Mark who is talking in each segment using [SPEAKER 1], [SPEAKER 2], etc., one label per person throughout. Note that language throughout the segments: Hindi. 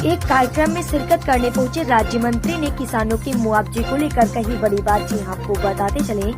[SPEAKER 1] एक कार्यक्रम में शिरकत करने पहुंचे राज्य मंत्री ने किसानों के मुआवजे को लेकर कही बड़ी बात। जी आपको बताते चले,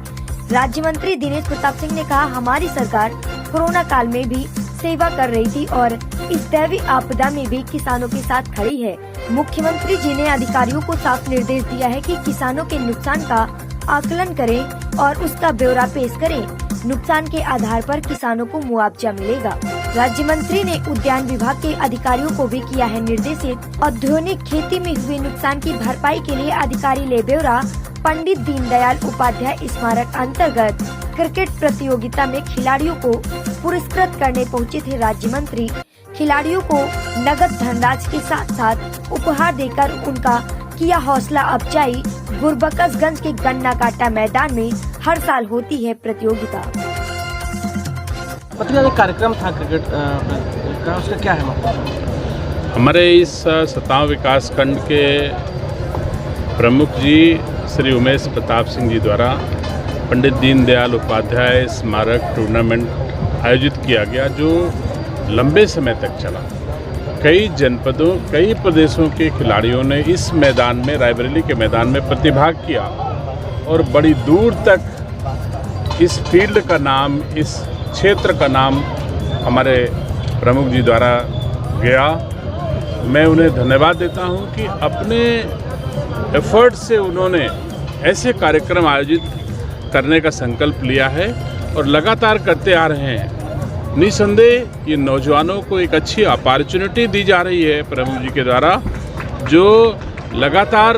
[SPEAKER 1] राज्य मंत्री दिनेश प्रताप सिंह ने कहा, हमारी सरकार कोरोना काल में भी सेवा कर रही थी और इस दैवीय आपदा में भी किसानों के साथ खड़ी है। मुख्यमंत्री जी ने अधिकारियों को साफ निर्देश दिया है कि किसानों के नुकसान का आकलन करें और उसका ब्यौरा पेश करें। नुकसान के आधार पर किसानों को मुआवजा मिलेगा। राज्य मंत्री ने उद्यान विभाग के अधिकारियों को भी किया है निर्देशित, औद्योगिक खेती में हुए नुकसान की भरपाई के लिए अधिकारी ले ब्यौरा। पंडित दीनदयाल उपाध्याय स्मारक अंतर्गत क्रिकेट प्रतियोगिता में खिलाड़ियों को पुरस्कृत करने पहुंचे थे राज्य मंत्री। खिलाड़ियों को नगद धनराशि के साथ साथ उपहार देकर उनका किया हौसला अफजाई। गुरबख्शगंज के गन्ना काटा मैदान में हर साल होती है प्रतियोगिता।
[SPEAKER 2] कार्यक्रम था क्रिकेट का, उसका क्या है मतलब?
[SPEAKER 3] हमारे इस 57 विकास खंड के प्रमुख जी श्री उमेश प्रताप सिंह जी द्वारा पंडित दीनदयाल उपाध्याय स्मारक टूर्नामेंट आयोजित किया गया, जो लंबे समय तक चला। कई जनपदों, कई प्रदेशों के खिलाड़ियों ने इस मैदान में, रायबरेली के मैदान में प्रतिभाग किया और बड़ी दूर तक इस फील्ड का नाम, इस क्षेत्र का नाम हमारे प्रमुख जी द्वारा गया। मैं उन्हें धन्यवाद देता हूं कि अपने एफर्ट से उन्होंने ऐसे कार्यक्रम आयोजित करने का संकल्प लिया है और लगातार करते आ रहे हैं। निसंदेह ये नौजवानों को एक अच्छी अपॉर्चुनिटी दी जा रही है प्रमुख जी के द्वारा, जो लगातार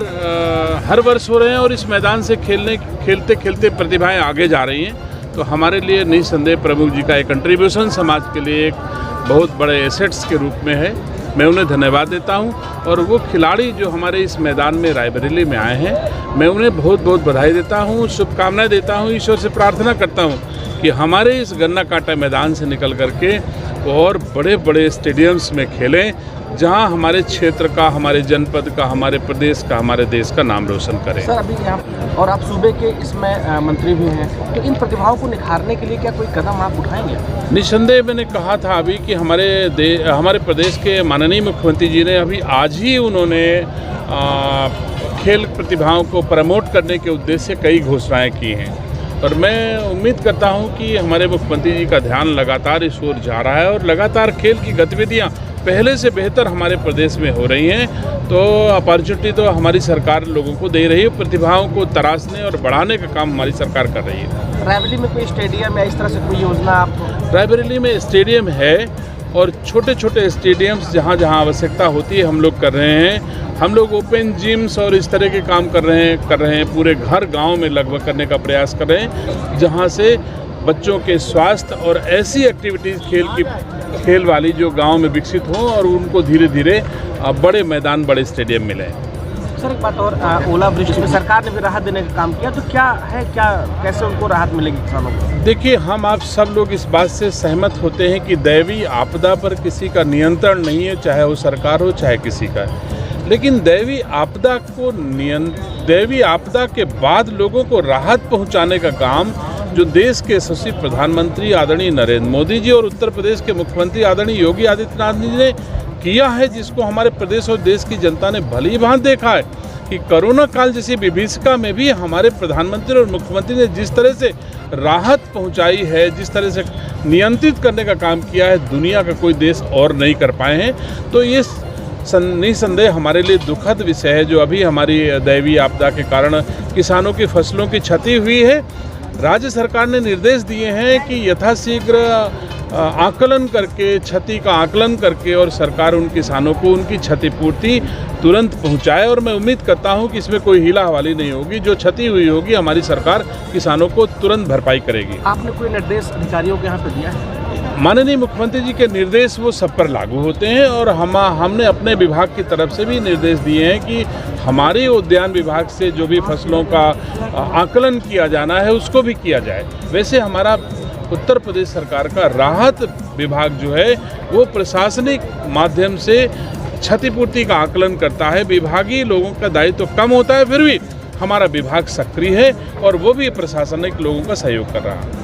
[SPEAKER 3] हर वर्ष हो रहे हैं और इस मैदान से खेलते खेलते प्रतिभाएं आगे जा रही हैं। तो हमारे लिए निसंदेह प्रमुख जी का एक कंट्रीब्यूशन समाज के लिए एक बहुत बड़े एसेट्स के रूप में है। मैं उन्हें धन्यवाद देता हूं और वो खिलाड़ी जो हमारे इस मैदान में रायबरेली में आए हैं, मैं उन्हें बहुत बहुत बधाई देता हूं, शुभकामनाएं देता हूं। ईश्वर से प्रार्थना करता हूं कि हमारे इस गन्ना काटा मैदान से निकल करके और बड़े बड़े स्टेडियम्स में खेलें, जहां हमारे क्षेत्र का, हमारे जनपद का, हमारे प्रदेश का, हमारे देश का नाम रोशन करें।
[SPEAKER 2] सर, अभी यहाँ और आप सूबे के इसमें मंत्री भी हैं, तो इन प्रतिभाओं को निखारने के लिए क्या कोई कदम आप उठाएंगे?
[SPEAKER 3] निसंदेह मैंने कहा था अभी कि हमारे प्रदेश के माननीय मुख्यमंत्री जी ने अभी आज ही उन्होंने खेल प्रतिभाओं को प्रमोट करने के उद्देश्य से कई घोषणाएं की हैं और मैं उम्मीद करता हूं कि हमारे मुख्यमंत्री जी का ध्यान लगातार इस ओर जा रहा है और लगातार खेल की गतिविधियां पहले से बेहतर हमारे प्रदेश में हो रही हैं। तो अपॉर्चुनिटी तो हमारी सरकार लोगों को दे रही है, प्रतिभाओं को तराशने और बढ़ाने का काम हमारी सरकार कर रही है।
[SPEAKER 2] रायबरेली में कोई स्टेडियम या इस तरह से कोई योजना आप?
[SPEAKER 3] रायबरेली में स्टेडियम है और छोटे छोटे स्टेडियम्स जहाँ जहाँ आवश्यकता होती है हम लोग कर रहे हैं। हम लोग ओपन जिम्स और इस तरह के काम कर रहे हैं। पूरे घर गांव में लगभग करने का प्रयास कर रहे हैं, जहां से बच्चों के स्वास्थ्य और ऐसी एक्टिविटीज़ खेल वाली जो गांव में विकसित हों और उनको धीरे धीरे बड़े मैदान, बड़े स्टेडियम मिले।
[SPEAKER 2] सर, एक बात और, ओलावृष्टि में सरकार ने भी राहत देने का काम किया, तो कैसे उनको राहत मिलेगी किसानों को?
[SPEAKER 3] देखिए, हम आप सब लोग इस बात से सहमत होते हैं कि दैवीय आपदा पर किसी का नियंत्रण नहीं है, चाहे वो सरकार हो चाहे किसी का। लेकिन दैवीय आपदा के बाद लोगों को राहत पहुंचाने का काम जो देश के यशस्वी प्रधानमंत्री आदरणीय नरेंद्र मोदी जी और उत्तर प्रदेश के मुख्यमंत्री आदरणीय योगी आदित्यनाथ जी ने किया है, जिसको हमारे प्रदेश और देश की जनता ने भली भांति देखा है कि कोरोना काल जैसी विभीषिका में भी हमारे प्रधानमंत्री और मुख्यमंत्री ने जिस तरह से राहत पहुंचाई है, जिस तरह से नियंत्रित करने का काम किया है, दुनिया का कोई देश और नहीं कर पाए हैं। तो ये निसंदेह हमारे लिए दुखद विषय है जो अभी हमारी दैवीय आपदा के कारण किसानों की फसलों की क्षति हुई है। राज्य सरकार ने निर्देश दिए हैं कि यथाशीघ्र आकलन करके, क्षति का आकलन करके और सरकार उन किसानों को उनकी क्षतिपूर्ति तुरंत पहुंचाए और मैं उम्मीद करता हूं कि इसमें कोई हीला हवाली नहीं होगी। जो क्षति हुई होगी हमारी सरकार किसानों को तुरंत भरपाई करेगी।
[SPEAKER 2] आपने कोई निर्देश अधिकारियों के यहाँ पे दिया है?
[SPEAKER 3] माननीय मुख्यमंत्री जी के निर्देश वो सब पर लागू होते हैं और हमने अपने विभाग की तरफ से भी निर्देश दिए हैं कि हमारे उद्यान विभाग से जो भी फसलों का आकलन किया जाना है उसको भी किया जाए। वैसे हमारा उत्तर प्रदेश सरकार का राहत विभाग जो है वो प्रशासनिक माध्यम से क्षतिपूर्ति का आकलन करता है। विभागीय लोगों का दायित्व कम होता है, फिर भी हमारा विभाग सक्रिय है और वो भी प्रशासनिक लोगों का सहयोग कर रहा है।